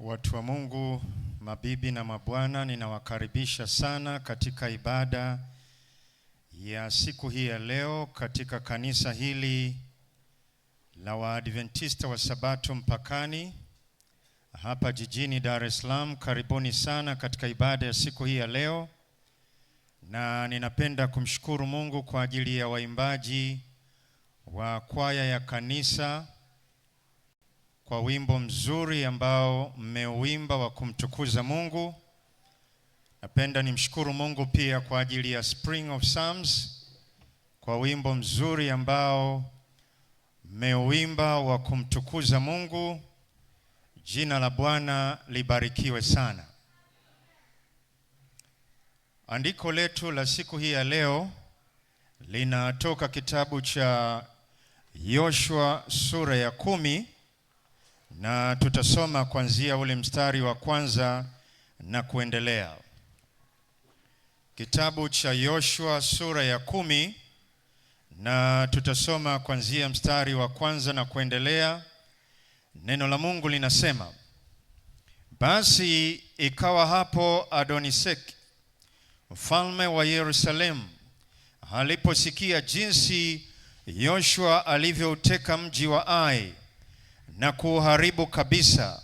Watu wa Mungu, mabibi na mabwana, ninawakaribisha sana katika ibada ya siku hii ya leo katika kanisa hili la Waadventista wa Sabato Mpakani hapa jijini Dar es Salaam. Karibuni sana katika ibada ya siku hii ya leo, na ninapenda kumshukuru Mungu kwa ajili ya waimbaji wa kwaya ya kanisa kwa wimbo mzuri ambao mmeuimba wa kumtukuza Mungu. Napenda nimshukuru Mungu pia kwa ajili ya Spring of Psalms kwa wimbo mzuri ambao mmeuimba wa kumtukuza Mungu. Jina la Bwana libarikiwe sana. Andiko letu la siku hii ya leo linatoka kitabu cha Yoshua sura ya 10, na tutasoma kuanzia ule mstari wa kwanza na kuendelea. Kitabu cha Yoshua sura ya 10, na tutasoma kuanzia mstari wa kwanza na kuendelea. Neno la Mungu linasema: Basi ikawa hapo Adoniseki mfalme wa Yerusalemu aliposikia jinsi Yoshua alivyouteka mji wa Ai na kuuharibu kabisa,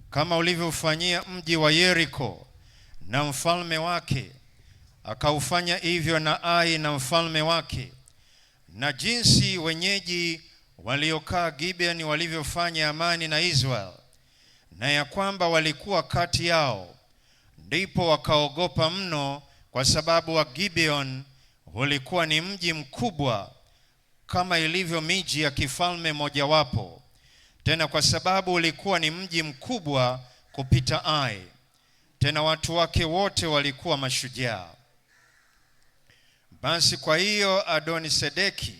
kama ulivyofanyia mji wa Yeriko na mfalme wake, akaufanya hivyo na Ai na mfalme wake, na jinsi wenyeji waliokaa Gibeoni walivyofanya amani na Israeli, na ya kwamba walikuwa kati yao, ndipo wakaogopa mno, kwa sababu wa Gibeon ulikuwa ni mji mkubwa kama ilivyo miji ya kifalme mojawapo, tena kwa sababu ulikuwa ni mji mkubwa kupita Ai, tena watu wake wote walikuwa mashujaa. Basi kwa hiyo Adonisedeki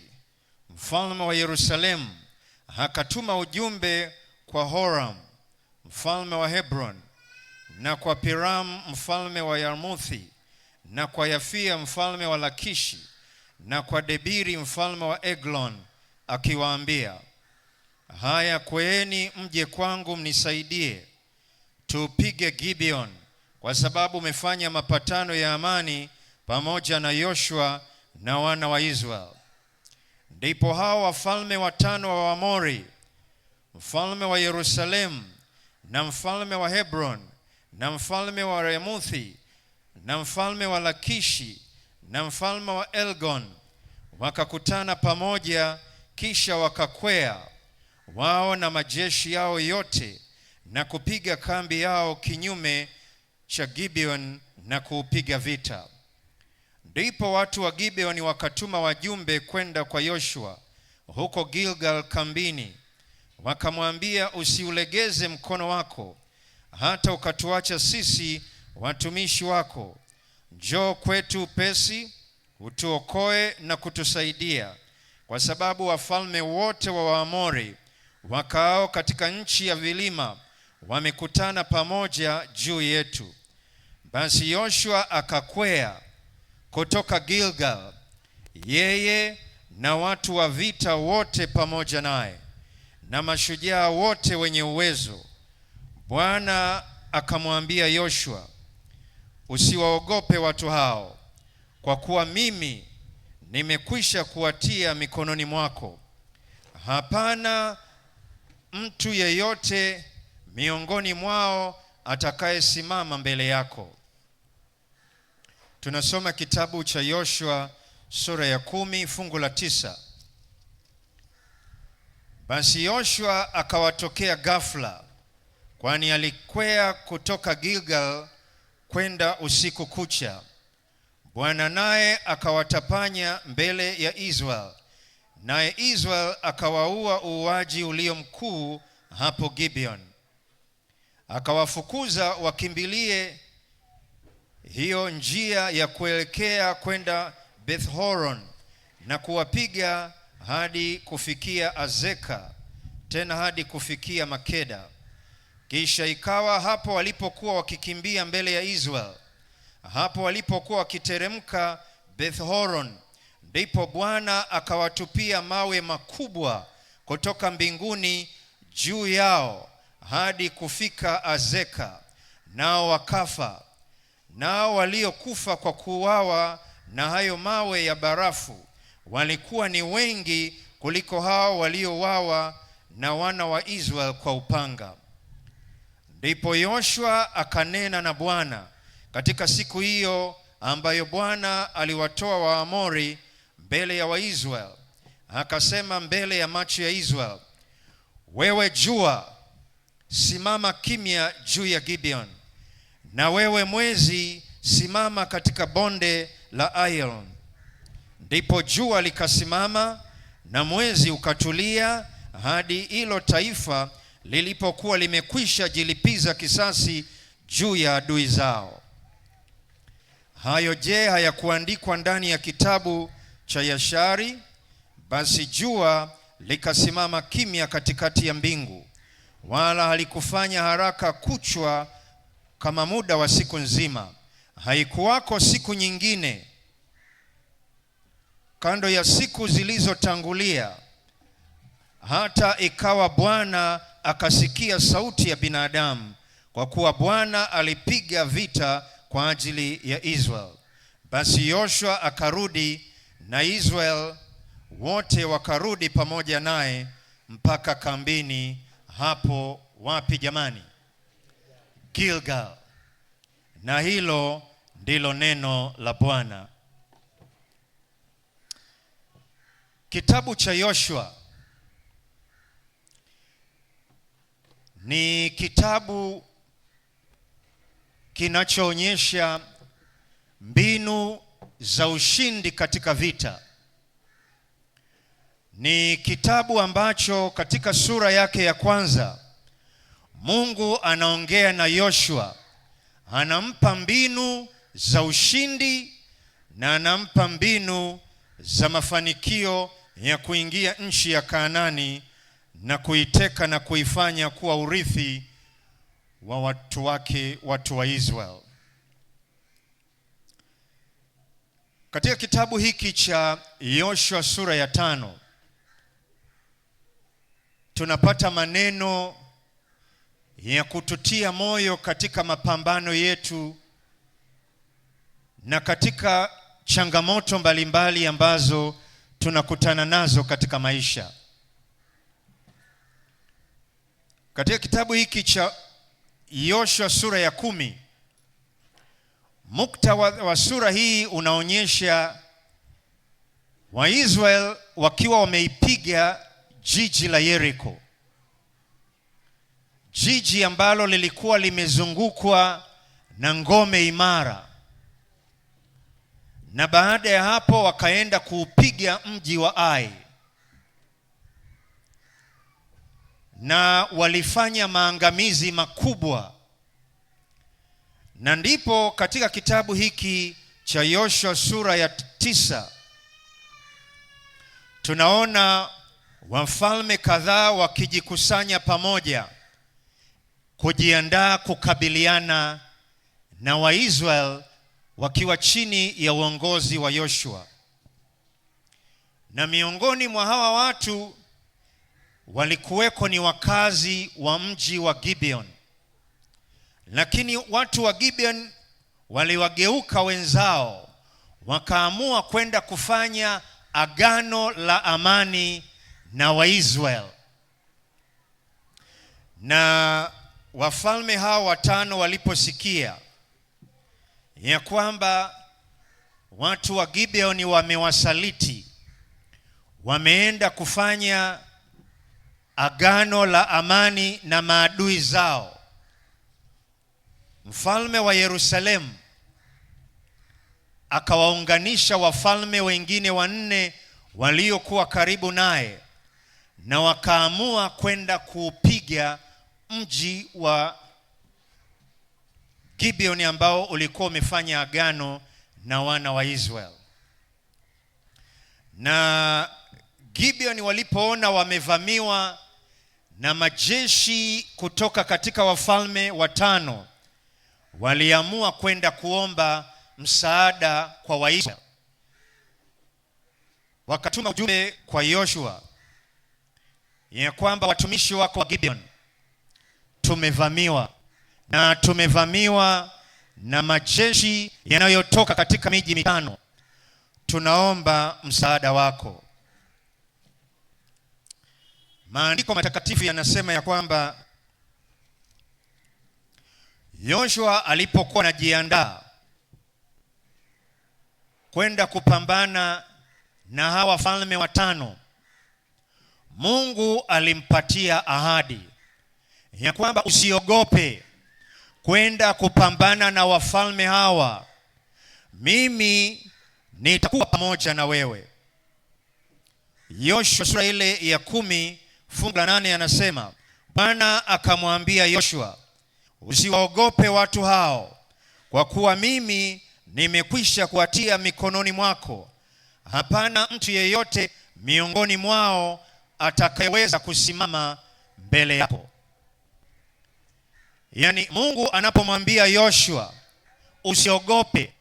mfalme wa Yerusalemu akatuma ujumbe kwa Horam mfalme wa Hebron, na kwa Piram mfalme wa Yarmuthi, na kwa Yafia mfalme wa Lakishi, na kwa Debiri mfalme wa Eglon, akiwaambia: Haya, kweeni mje kwangu mnisaidie tupige Gibeon, kwa sababu umefanya mapatano ya amani pamoja na Yoshua na wana wa Israeli. Ndipo hao wafalme watano wa Waamori, mfalme wa Yerusalemu na mfalme wa Hebron na mfalme wa Remuthi na mfalme wa Lakishi na mfalme wa Elgon, wakakutana pamoja, kisha wakakwea wao na majeshi yao yote na kupiga kambi yao kinyume cha Gibeon na kuupiga vita. Ndipo watu wa Gibeoni wakatuma wajumbe kwenda kwa Yoshua huko Gilgal kambini, wakamwambia: Usiulegeze mkono wako hata ukatuacha sisi watumishi wako. Njoo kwetu upesi, utuokoe na kutusaidia, kwa sababu wafalme wote wa Waamori wakaao katika nchi ya vilima wamekutana pamoja juu yetu. Basi Yoshua akakwea kutoka Gilgal, yeye na watu wa vita wote pamoja naye, na mashujaa wote wenye uwezo. Bwana akamwambia Yoshua: Usiwaogope watu hao, kwa kuwa mimi nimekwisha kuwatia mikononi mwako. Hapana mtu yeyote miongoni mwao atakayesimama mbele yako. Tunasoma kitabu cha Yoshua sura ya 10 fungu la 9. Basi Yoshua akawatokea ghafla, kwani alikwea kutoka Gilgal kwenda usiku kucha. Bwana naye akawatapanya mbele ya Israeli, naye Israeli akawaua uuaji ulio mkuu hapo Gibeon. Akawafukuza wakimbilie hiyo njia ya kuelekea kwenda Beth-horon, na kuwapiga hadi kufikia Azeka, tena hadi kufikia Makeda. Kisha ikawa hapo walipokuwa wakikimbia mbele ya Israeli, hapo walipokuwa wakiteremka Beth-horon, ndipo Bwana akawatupia mawe makubwa kutoka mbinguni juu yao, hadi kufika Azeka, nao wakafa. Nao waliokufa kwa kuuawa na hayo mawe ya barafu walikuwa ni wengi kuliko hao waliouawa na wana wa Israeli kwa upanga. Ndipo Yoshua akanena na Bwana katika siku hiyo ambayo Bwana aliwatoa Waamori mbele ya Waisraeli, akasema mbele ya macho ya Israeli, wewe jua, simama kimya juu ya Gibeon, na wewe mwezi, simama katika bonde la Aijalon. Ndipo jua likasimama na mwezi ukatulia hadi hilo taifa lilipokuwa limekwisha jilipiza kisasi juu ya adui zao. Hayo je, hayakuandikwa ndani ya kitabu cha Yashari? Basi jua likasimama kimya katikati ya mbingu, wala halikufanya haraka kuchwa kama muda wa siku nzima. Haikuwako siku nyingine kando ya siku zilizotangulia, hata ikawa Bwana akasikia sauti ya binadamu, kwa kuwa Bwana alipiga vita kwa ajili ya Israeli. Basi Yoshua akarudi na Israeli wote wakarudi pamoja naye mpaka kambini. Hapo wapi jamani? Gilgal. Na hilo ndilo neno la Bwana. Kitabu cha Yoshua ni kitabu kinachoonyesha mbinu za ushindi katika vita. Ni kitabu ambacho katika sura yake ya kwanza Mungu anaongea na Yoshua, anampa mbinu za ushindi na anampa mbinu za mafanikio ya kuingia nchi ya Kanaani na kuiteka na kuifanya kuwa urithi wa watu wake, watu wa Israeli. Katika kitabu hiki cha Yoshua sura ya 5 tunapata maneno ya kututia moyo katika mapambano yetu na katika changamoto mbalimbali ambazo tunakutana nazo katika maisha. Katika kitabu hiki cha Yoshua sura ya 10, muktadha wa sura hii unaonyesha Waisraeli wakiwa wameipiga jiji la Yeriko, jiji ambalo lilikuwa limezungukwa na ngome imara. Na baada ya hapo wakaenda kuupiga mji wa Ai, na walifanya maangamizi makubwa. Na ndipo katika kitabu hiki cha Yoshua sura ya 9 tunaona wafalme kadhaa wakijikusanya pamoja kujiandaa kukabiliana na Waisraeli wakiwa chini ya uongozi wa Yoshua. Na miongoni mwa hawa watu walikuweko ni wakazi wa mji wa Gibeon. Lakini watu wa Gibeon waliwageuka wenzao, wakaamua kwenda kufanya agano la amani na Waisraeli. Na wafalme hao 5 waliposikia ya kwamba watu wa Gibeon wamewasaliti, wameenda kufanya agano la amani na maadui zao, mfalme wa Yerusalemu akawaunganisha wafalme wengine 4 waliokuwa karibu naye, na wakaamua kwenda kuupiga mji wa Gibeon ambao ulikuwa umefanya agano na wana wa Israeli. Na Gibeon walipoona wamevamiwa na majeshi kutoka katika wafalme 5, waliamua kwenda kuomba msaada kwa Waisraeli. Wakatuma ujumbe kwa Yoshua ya kwamba watumishi wako wa Gibeon tumevamiwa, na tumevamiwa na majeshi yanayotoka katika miji mitano. Tunaomba msaada wako. Maandiko matakatifu yanasema ya kwamba Yoshua alipokuwa anajiandaa kwenda kupambana na hawa wafalme watano, Mungu alimpatia ahadi ya kwamba usiogope kwenda kupambana na wafalme hawa, mimi nitakuwa pamoja na wewe. Yoshua sura ile ya 10 fungu la 8 anasema, Bwana akamwambia Yoshua, usiwaogope watu hao, kwa kuwa mimi nimekwisha kuwatia mikononi mwako. Hapana mtu yeyote miongoni mwao atakayeweza kusimama mbele yako. Yani Mungu anapomwambia Yoshua usiogope,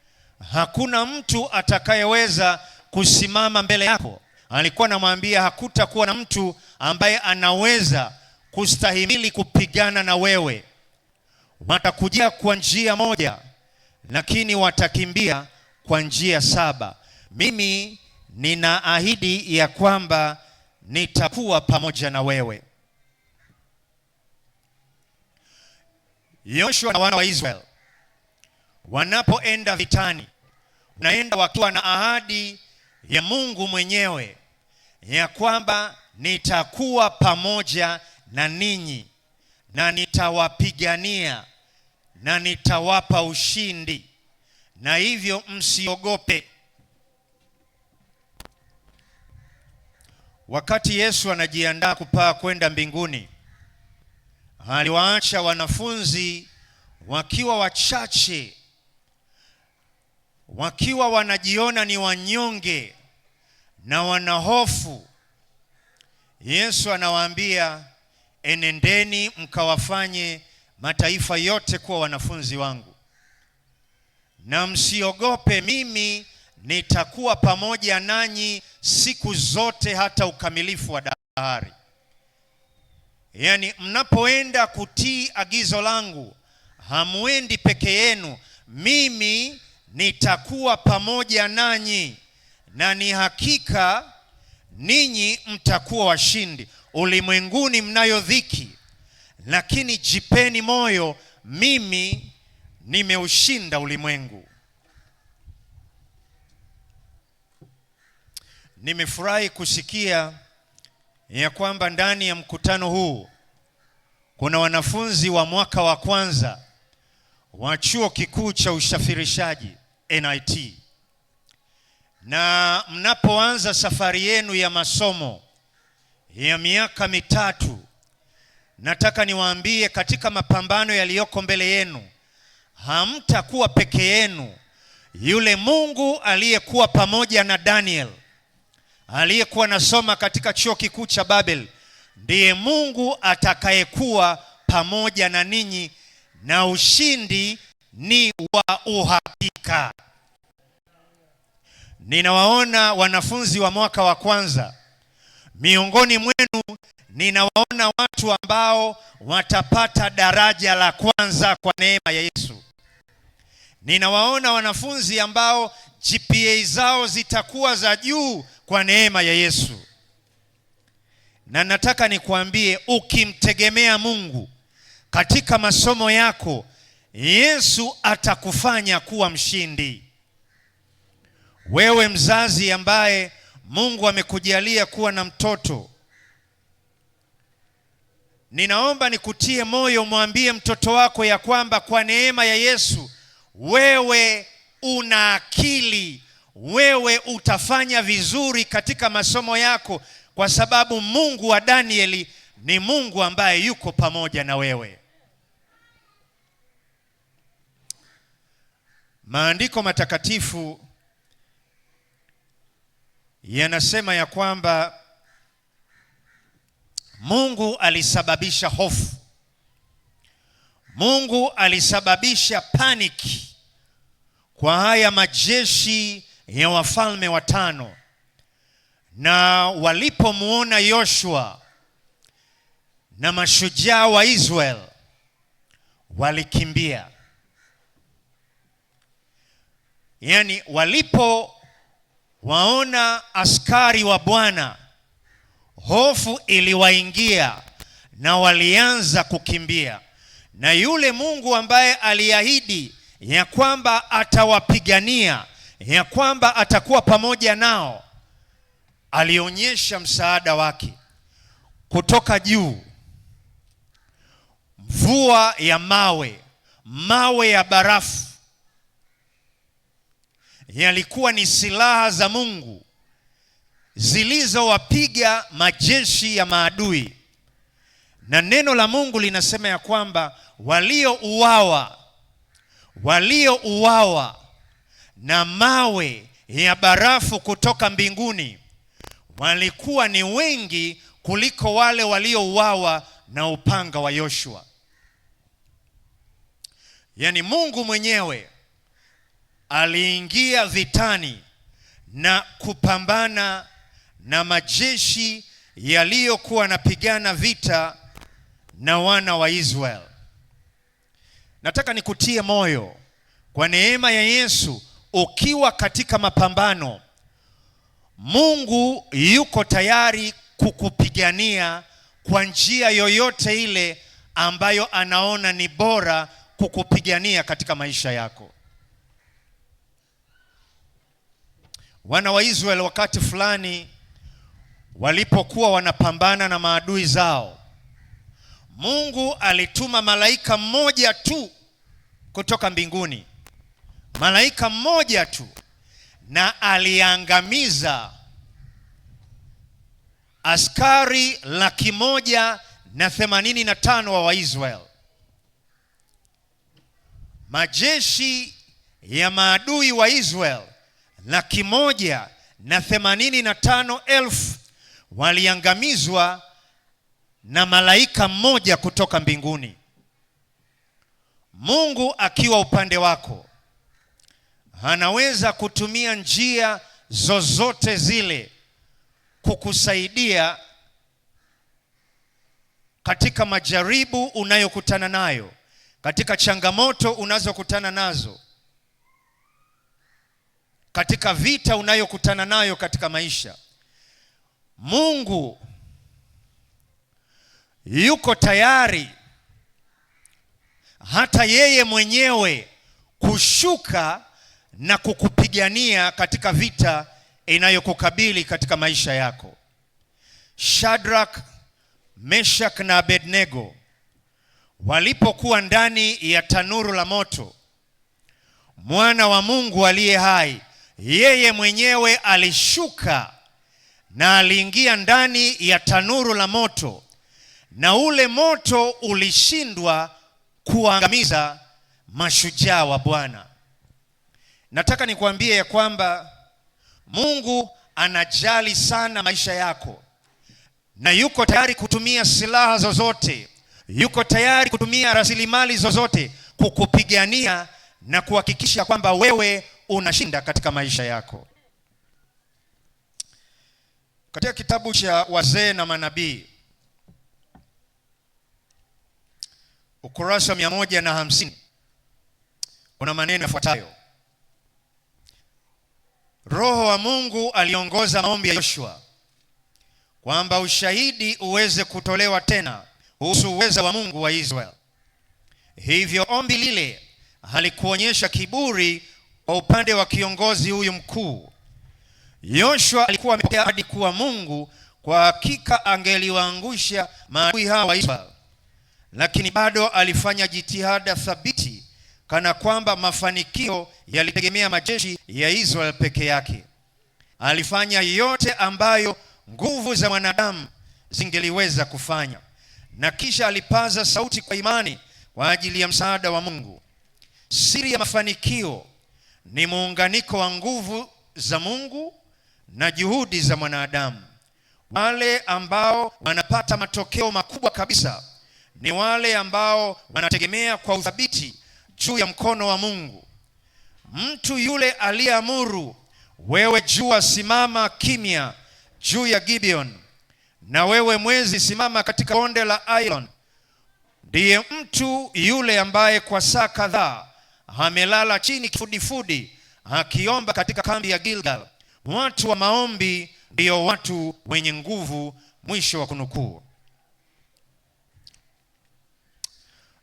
hakuna mtu atakayeweza kusimama mbele yako. Alikuwa anamwambia hakutakuwa na mtu ambaye anaweza kustahimili kupigana na wewe. Watakujia kwa njia moja, lakini watakimbia kwa njia 7. Mimi nina ahidi ya kwamba nitakuwa pamoja na wewe. Yoshua na wana wa Israeli wanapoenda vitani, wanaenda wakiwa na ahadi ya Mungu mwenyewe ya kwamba nitakuwa pamoja na ninyi na nitawapigania na nitawapa ushindi, na hivyo msiogope. Wakati Yesu anajiandaa kupaa kwenda mbinguni, aliwaacha wanafunzi wakiwa wachache, wakiwa wanajiona ni wanyonge na wanahofu. Yesu anawaambia, enendeni mkawafanye mataifa yote kuwa wanafunzi wangu, na msiogope, mimi nitakuwa pamoja nanyi siku zote hata ukamilifu wa dahari. Yani mnapoenda kutii agizo langu, hamwendi peke yenu, mimi nitakuwa pamoja nanyi, na ni hakika ninyi mtakuwa washindi. Ulimwenguni mnayo dhiki, lakini jipeni moyo, mimi nimeushinda ulimwengu. Nimefurahi kusikia ya kwamba ndani ya mkutano huu kuna wanafunzi wa mwaka wa kwanza wa chuo kikuu cha usafirishaji NIT. Na mnapoanza safari yenu ya masomo ya miaka 3, nataka niwaambie katika mapambano yaliyoko mbele yenu, hamtakuwa peke yenu. Yule Mungu aliyekuwa pamoja na Daniel, aliyekuwa nasoma katika chuo kikuu cha Babel, ndiye Mungu atakayekuwa pamoja na ninyi, na ushindi ni wa uhakika. Ninawaona wanafunzi wa mwaka wa kwanza miongoni mwenu, ninawaona watu ambao watapata daraja la kwanza kwa neema ya Yesu. Ninawaona wanafunzi ambao GPA zao zitakuwa za juu kwa neema ya Yesu. Na nataka nikuambie, ukimtegemea Mungu katika masomo yako, Yesu atakufanya kuwa mshindi. Wewe mzazi ambaye Mungu amekujalia kuwa na mtoto, ninaomba nikutie moyo, mwambie mtoto wako ya kwamba kwa neema ya Yesu wewe una akili, wewe utafanya vizuri katika masomo yako, kwa sababu Mungu wa Danieli ni Mungu ambaye yuko pamoja na wewe. Maandiko matakatifu yanasema ya kwamba Mungu alisababisha hofu. Mungu alisababisha paniki kwa haya majeshi ya wafalme watano. Na walipomuona Yoshua na mashujaa wa Israel walikimbia. Yaani walipowaona askari wa Bwana, hofu iliwaingia na walianza kukimbia. Na yule Mungu ambaye aliahidi ya kwamba atawapigania, ya kwamba atakuwa pamoja nao, alionyesha msaada wake kutoka juu. Mvua ya mawe ya barafu yalikuwa ni silaha za Mungu zilizowapiga majeshi ya maadui. Na neno la Mungu linasema ya kwamba waliouawa na mawe ya barafu kutoka mbinguni walikuwa ni wengi kuliko wale waliouawa na upanga wa Yoshua. Yaani Mungu mwenyewe aliingia vitani na kupambana na majeshi yaliyokuwa yanapigana vita na wana wa Israeli. Nataka nikutie moyo kwa neema ya Yesu, ukiwa katika mapambano, Mungu yuko tayari kukupigania kwa njia yoyote ile ambayo anaona ni bora kukupigania katika maisha yako. Wana wa Israeli wakati fulani walipokuwa wanapambana na maadui zao, Mungu alituma malaika mmoja tu kutoka mbinguni. Malaika mmoja tu, na aliangamiza askari 185,000 wa Waisraeli. Majeshi ya maadui wa Israeli 185,000 waliangamizwa na malaika mmoja kutoka mbinguni. Mungu akiwa upande wako, anaweza kutumia njia zozote zile kukusaidia katika majaribu unayokutana nayo, katika changamoto unazokutana nazo, katika vita unayokutana nayo katika maisha. Mungu yuko tayari hata yeye mwenyewe kushuka na kukupigania katika vita inayokukabili katika maisha yako. Shadrach, Meshach na Abednego walipokuwa ndani ya tanuru la moto, Mwana wa Mungu aliye hai, yeye mwenyewe alishuka na aliingia ndani ya tanuru la moto, na ule moto ulishindwa kuangamiza mashujaa wa Bwana. Nataka nikuambie ya kwamba Mungu anajali sana maisha yako, na yuko tayari kutumia silaha zozote, yuko tayari kutumia rasilimali zozote kukupigania na kuhakikisha kwamba wewe unashinda katika maisha yako. Katika kitabu cha Wazee na Manabii, ukurasa 150, kuna maneno yafuatayo: Roho wa Mungu aliongoza maombi ya Yoshua kwamba ushahidi uweze kutolewa tena kuhusu uweza wa Mungu wa Israeli. Hivyo ombi lile halikuonyesha kiburi kwa upande wa kiongozi huyu mkuu. Yoshua alikuwa amepokea ahadi kuwa Mungu kwa hakika angeliwaangusha maadui hawa wa Israeli, lakini bado alifanya jitihada thabiti kana kwamba mafanikio yalitegemea majeshi ya Israeli peke yake. Alifanya yote ambayo nguvu za mwanadamu zingeliweza kufanya, na kisha alipaza sauti kwa imani kwa ajili ya msaada wa Mungu. Siri ya mafanikio ni muunganiko wa nguvu za Mungu na juhudi za mwanadamu. Wale ambao wanapata matokeo makubwa kabisa ni wale ambao wanategemea kwa uthabiti juu ya mkono wa Mungu. Mtu yule aliyeamuru, wewe jua simama kimya juu ya Gibeon, na wewe mwezi simama katika bonde la Ailon, ndiye mtu yule ambaye kwa saa kadhaa amelala chini kifudifudi akiomba katika kambi ya Gilgal. Watu wa maombi ndio watu wenye nguvu. Mwisho wa kunukuu.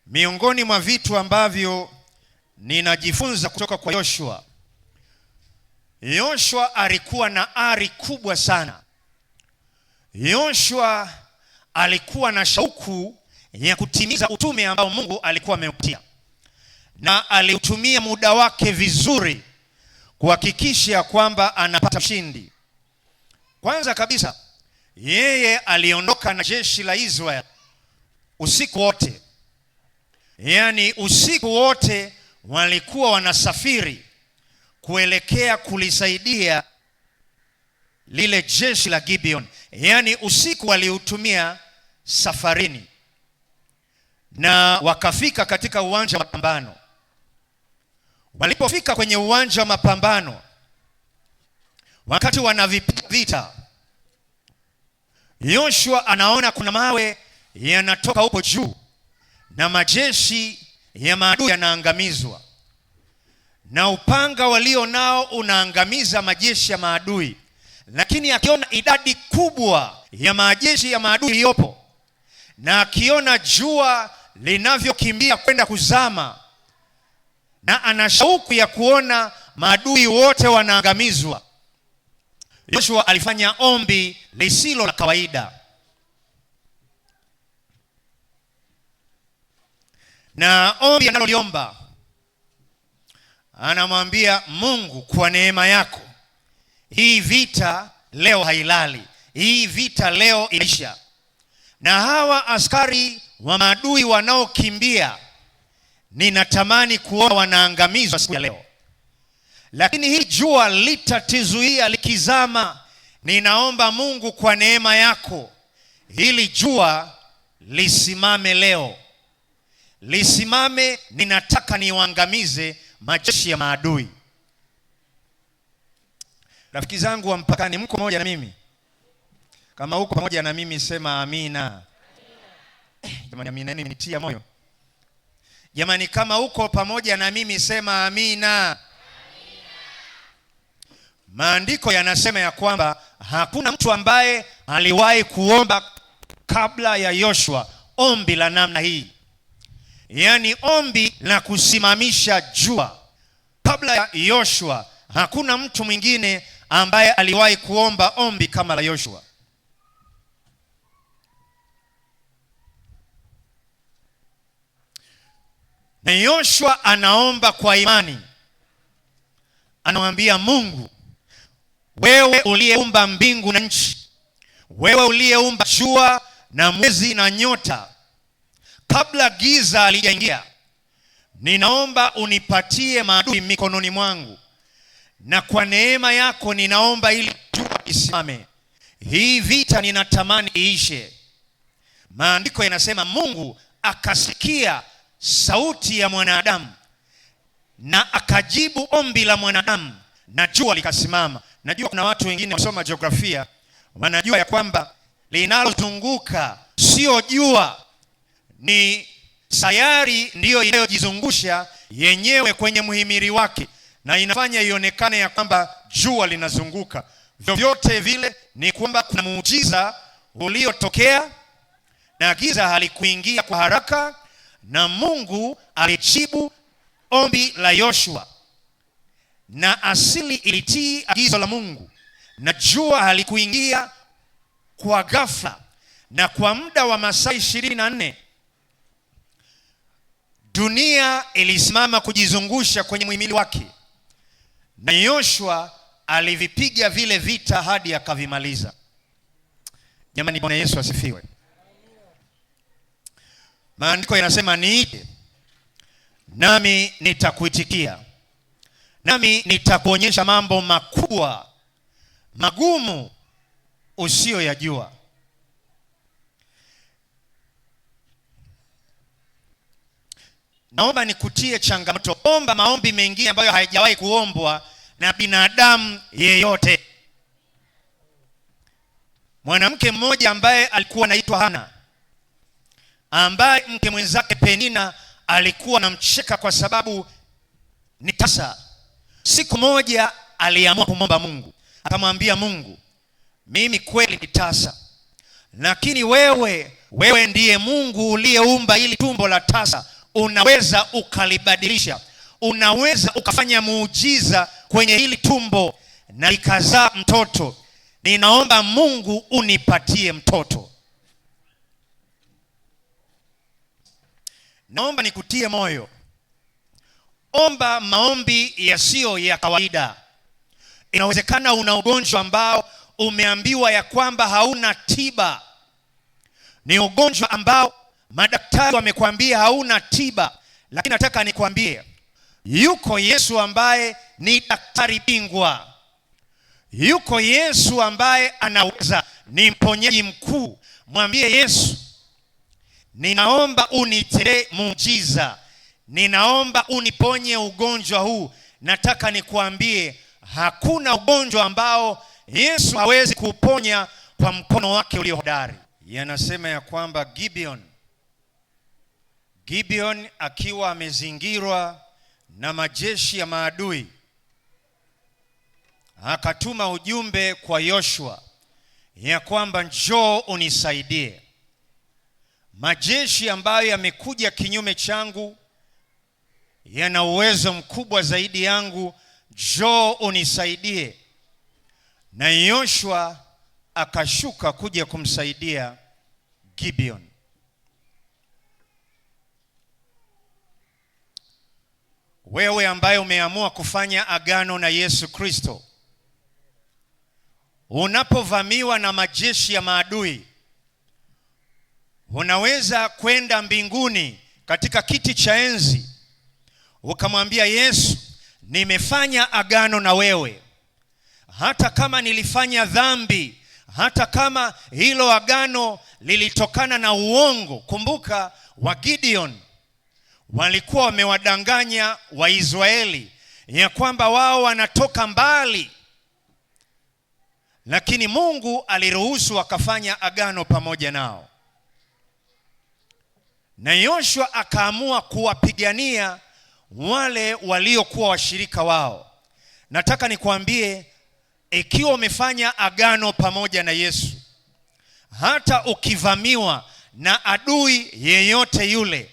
Miongoni mwa vitu ambavyo ninajifunza kutoka kwa Yoshua, Yoshua alikuwa na ari kubwa sana. Yoshua alikuwa na shauku ya kutimiza utume ambao Mungu alikuwa amempatia, na aliutumia muda wake vizuri kuhakikisha kwamba anapata ushindi. Kwanza kabisa, yeye aliondoka na jeshi la Israeli usiku wote. Yaani usiku wote walikuwa wanasafiri kuelekea kulisaidia lile jeshi la Gibeon. Yaani usiku waliutumia safarini, na wakafika katika uwanja wa mapambano. Walipofika kwenye uwanja wa mapambano, wakati wanavipiga vita, Yoshua anaona kuna mawe yanatoka huko juu na majeshi ya maadui yanaangamizwa, na upanga walio nao unaangamiza majeshi ya maadui. Lakini akiona idadi kubwa ya majeshi ya maadui yopo, na akiona jua linavyokimbia kwenda kuzama, na ana shauku ya kuona maadui wote wanaangamizwa, Yoshua alifanya ombi lisilo la kawaida. Na ombi analoliomba, anamwambia Mungu, kwa neema yako hii vita leo hailali, hii vita leo inaisha, na hawa askari wa maadui wanaokimbia ninatamani kuona wanaangamizwa siku ya leo. Lakini hii jua litatizuia likizama, ninaomba Mungu kwa neema yako hili jua lisimame leo, lisimame. Ninataka niwaangamize majeshi ya maadui. Rafiki zangu wa mpakani, mko pamoja na mimi? Kama uko pamoja na mimi sema amina. Jamani, amina nitia moyo. Jamani, kama uko pamoja na mimi sema amina. Maandiko yanasema ya kwamba hakuna mtu ambaye aliwahi kuomba kabla ya Yoshua ombi la namna hii. Yaani ombi la kusimamisha jua. Kabla ya Yoshua hakuna mtu mwingine ambaye aliwahi kuomba ombi kama la Yoshua. Na Yoshua anaomba kwa imani. Anamwambia Mungu, wewe uliyeumba mbingu na nchi, wewe uliyeumba jua na mwezi na nyota, kabla giza halijaingia, ninaomba unipatie maadui mikononi mwangu, na kwa neema yako ninaomba ili jua isimame. Hii vita ninatamani iishe. Maandiko yanasema Mungu akasikia sauti ya mwanadamu na akajibu ombi la mwanadamu, na jua likasimama. Najua kuna watu wengine wasoma jiografia wanajua ya kwamba linalozunguka sio jua, ni sayari ndiyo inayojizungusha yenyewe kwenye muhimili wake, na inafanya ionekane ya kwamba jua linazunguka. Vyovyote vile ni kwamba kuna muujiza uliotokea, na giza halikuingia kwa haraka, na Mungu alijibu ombi la Yoshua, na asili ilitii agizo la Mungu, na jua halikuingia kwa ghafla. Na kwa muda wa masaa 24 dunia ilisimama kujizungusha kwenye muhimili wake, na Yoshua alivipiga vile vita hadi akavimaliza. Jamani, Bwana Yesu asifiwe. Maandiko yanasema niite nami nitakuitikia, nami nitakuonyesha mambo makubwa magumu usiyoyajua. Naomba nikutie changamoto, omba maombi mengine ambayo haijawahi kuombwa na binadamu yeyote. Mwanamke mmoja ambaye alikuwa anaitwa Hana, ambaye mke mwenzake Penina alikuwa anamcheka kwa sababu ni tasa. Siku moja aliamua kumwomba Mungu, akamwambia Mungu, mimi kweli ni tasa, lakini wewe ndiye Mungu uliyeumba ili tumbo la tasa, unaweza ukalibadilisha, unaweza ukafanya muujiza kwenye hili tumbo na likazaa mtoto. Ninaomba Mungu unipatie mtoto. Naomba nikutie moyo, omba maombi yasiyo ya kawaida. Inawezekana una ugonjwa ambao umeambiwa ya kwamba hauna tiba. Ni ugonjwa ambao madaktari wamekwambia hauna tiba, lakini nataka nikwambie, yuko Yesu ambaye ni daktari bingwa. Yuko Yesu ambaye anaweza, ni mponyaji mkuu. Mwambie Yesu, ninaomba unitendee muujiza, ninaomba uniponye ugonjwa huu. Nataka nikuambie, hakuna ugonjwa ambao Yesu hawezi kuponya kwa mkono wake ulio hodari. Yanasema ya kwamba Gibeon akiwa amezingirwa na majeshi ya maadui, akatuma ujumbe kwa Yoshua ya kwamba njoo unisaidie. Majeshi ambayo yamekuja kinyume changu yana uwezo mkubwa zaidi yangu, njoo unisaidie. Na Yoshua akashuka kuja kumsaidia Gibeon. Wewe ambaye umeamua kufanya agano na Yesu Kristo, unapovamiwa na majeshi ya maadui, unaweza kwenda mbinguni katika kiti cha enzi ukamwambia Yesu, nimefanya agano na wewe. Hata kama nilifanya dhambi, hata kama hilo agano lilitokana na uongo. Kumbuka wa Gideon walikuwa wamewadanganya Waisraeli ya kwamba wao wanatoka mbali, lakini Mungu aliruhusu akafanya agano pamoja nao. Na Yoshua akaamua kuwapigania wale waliokuwa washirika wao. Nataka nikwambie, ikiwa umefanya agano pamoja na Yesu, hata ukivamiwa na adui yeyote yule,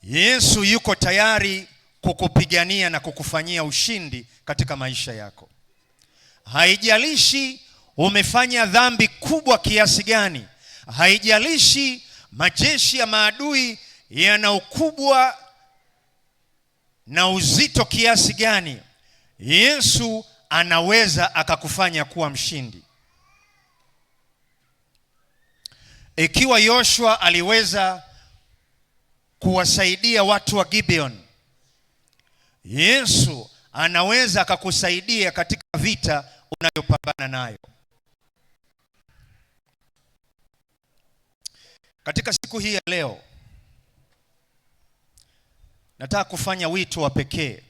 Yesu yuko tayari kukupigania na kukufanyia ushindi katika maisha yako. Haijalishi umefanya dhambi kubwa kiasi gani, haijalishi majeshi ya maadui yana ukubwa na uzito kiasi gani, Yesu anaweza akakufanya kuwa mshindi. Ikiwa Yoshua aliweza kuwasaidia watu wa Gibeon, Yesu anaweza akakusaidia katika vita unayopambana nayo. Katika siku hii ya leo, nataka kufanya wito wa pekee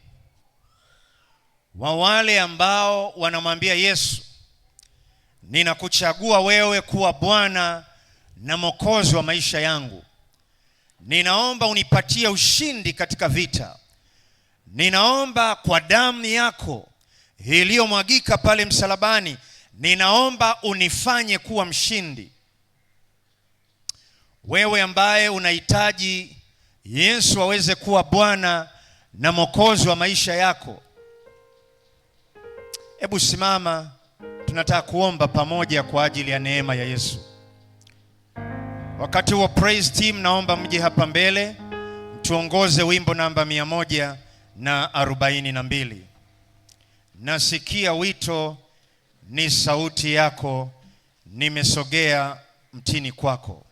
wa wale ambao wanamwambia Yesu, ninakuchagua wewe kuwa Bwana na Mwokozi wa maisha yangu. Ninaomba unipatie ushindi katika vita. Ninaomba kwa damu yako iliyomwagika pale msalabani, ninaomba unifanye kuwa mshindi. Wewe ambaye unahitaji Yesu aweze kuwa Bwana na Mwokozi wa maisha yako, hebu simama, tunataka kuomba pamoja kwa ajili ya neema ya Yesu. Wakati wa praise team, naomba mje hapa mbele tuongoze wimbo namba 142. Nasikia wito, ni sauti yako, nimesogea mtini kwako.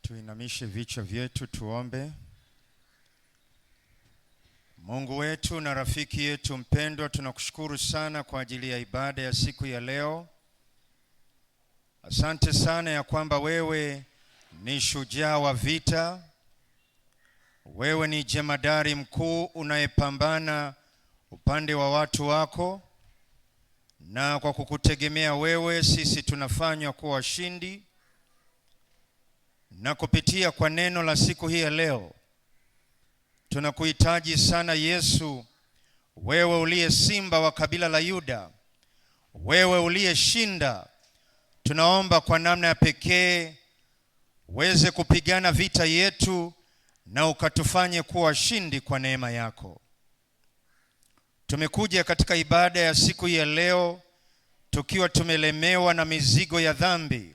Tuinamishe vichwa vyetu tuombe. Mungu wetu na rafiki yetu mpendwa, tunakushukuru sana kwa ajili ya ibada ya siku ya leo. Asante sana ya kwamba wewe ni shujaa wa vita. Wewe ni jemadari mkuu unayepambana upande wa watu wako. Na kwa kukutegemea wewe sisi tunafanywa kuwa washindi. Na kupitia kwa neno la siku hii ya leo, tunakuhitaji sana Yesu, wewe uliye simba wa kabila la Yuda, wewe uliyeshinda. Tunaomba kwa namna ya pekee uweze kupigana vita yetu na ukatufanye kuwa washindi kwa neema yako. Tumekuja katika ibada ya siku hii ya leo tukiwa tumelemewa na mizigo ya dhambi.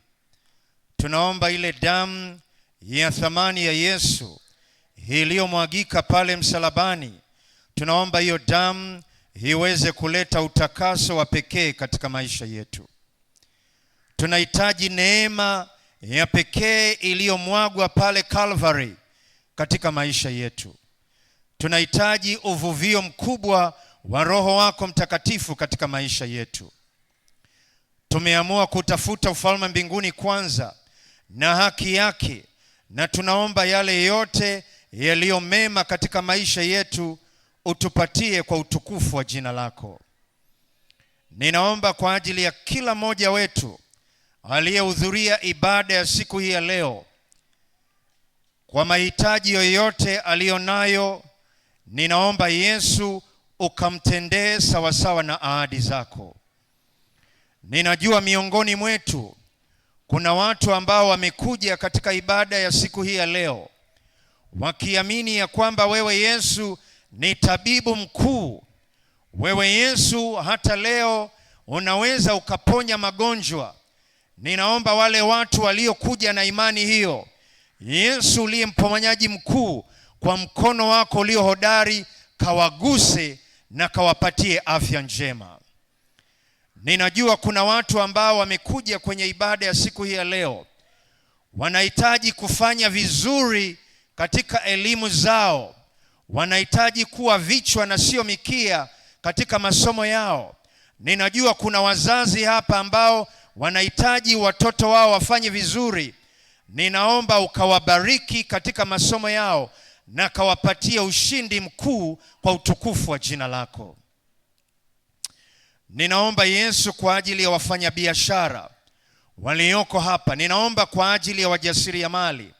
Tunaomba ile damu ya thamani ya Yesu iliyomwagika pale msalabani, tunaomba hiyo damu iweze kuleta utakaso wa pekee katika maisha yetu. Tunahitaji neema ya pekee iliyomwagwa pale Calvary katika maisha yetu. Tunahitaji uvuvio mkubwa wa Roho wako Mtakatifu katika maisha yetu. Tumeamua kutafuta ufalme mbinguni kwanza na haki yake, na tunaomba yale yote yaliyo mema katika maisha yetu utupatie kwa utukufu wa jina lako. Ninaomba kwa ajili ya kila mmoja wetu aliyehudhuria ibada ya siku hii ya leo, kwa mahitaji yoyote aliyonayo, ninaomba Yesu ukamtendee sawasawa na ahadi zako. Ninajua miongoni mwetu kuna watu ambao wamekuja katika ibada ya siku hii ya leo wakiamini ya kwamba wewe Yesu ni tabibu mkuu. Wewe Yesu hata leo unaweza ukaponya magonjwa. Ninaomba wale watu waliokuja na imani hiyo, Yesu uliye mponyaji mkuu, kwa mkono wako ulio hodari kawaguse na kawapatie afya njema. Ninajua kuna watu ambao wamekuja kwenye ibada ya siku hii ya leo, wanahitaji kufanya vizuri katika elimu zao, wanahitaji kuwa vichwa na sio mikia katika masomo yao. Ninajua kuna wazazi hapa ambao wanahitaji watoto wao wafanye vizuri. Ninaomba ukawabariki katika masomo yao na kawapatie ushindi mkuu kwa utukufu wa jina lako. Ninaomba Yesu kwa ajili ya wafanyabiashara walioko hapa. Ninaomba kwa ajili ya wajasiriamali.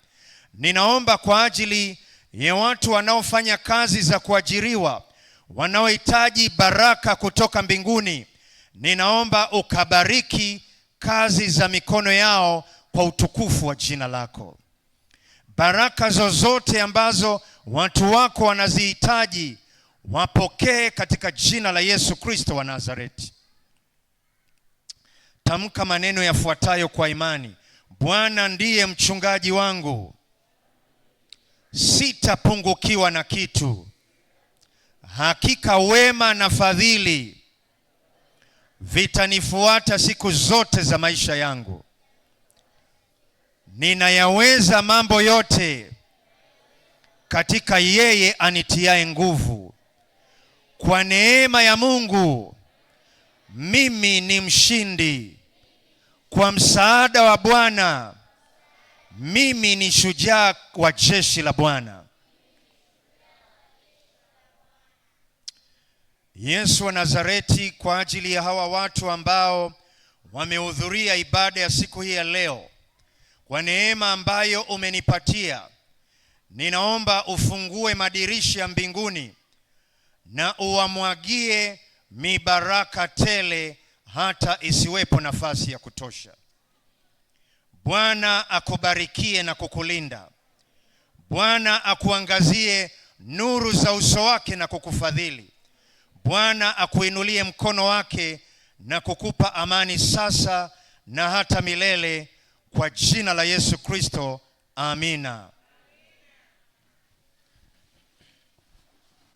Ninaomba kwa ajili ya watu wanaofanya kazi za kuajiriwa, wanaohitaji baraka kutoka mbinguni. Ninaomba ukabariki kazi za mikono yao kwa utukufu wa jina lako. Baraka zozote ambazo watu wako wanazihitaji, wapokee katika jina la Yesu Kristo wa Nazareti. Tamka maneno yafuatayo kwa imani. Bwana ndiye mchungaji wangu, sitapungukiwa na kitu. Hakika wema na fadhili vitanifuata siku zote za maisha yangu. Ninayaweza mambo yote katika yeye anitiaye nguvu. Kwa neema ya Mungu mimi ni mshindi. Kwa msaada wa Bwana mimi ni shujaa wa jeshi la Bwana. Yesu wa Nazareti, kwa ajili ya hawa watu ambao wamehudhuria ibada ya siku hii ya leo, kwa neema ambayo umenipatia, ninaomba ufungue madirisha ya mbinguni na uwamwagie mibaraka tele hata isiwepo nafasi ya kutosha. Bwana akubarikie na kukulinda. Bwana akuangazie nuru za uso wake na kukufadhili. Bwana akuinulie mkono wake na kukupa amani sasa na hata milele, kwa jina la Yesu Kristo. Amina.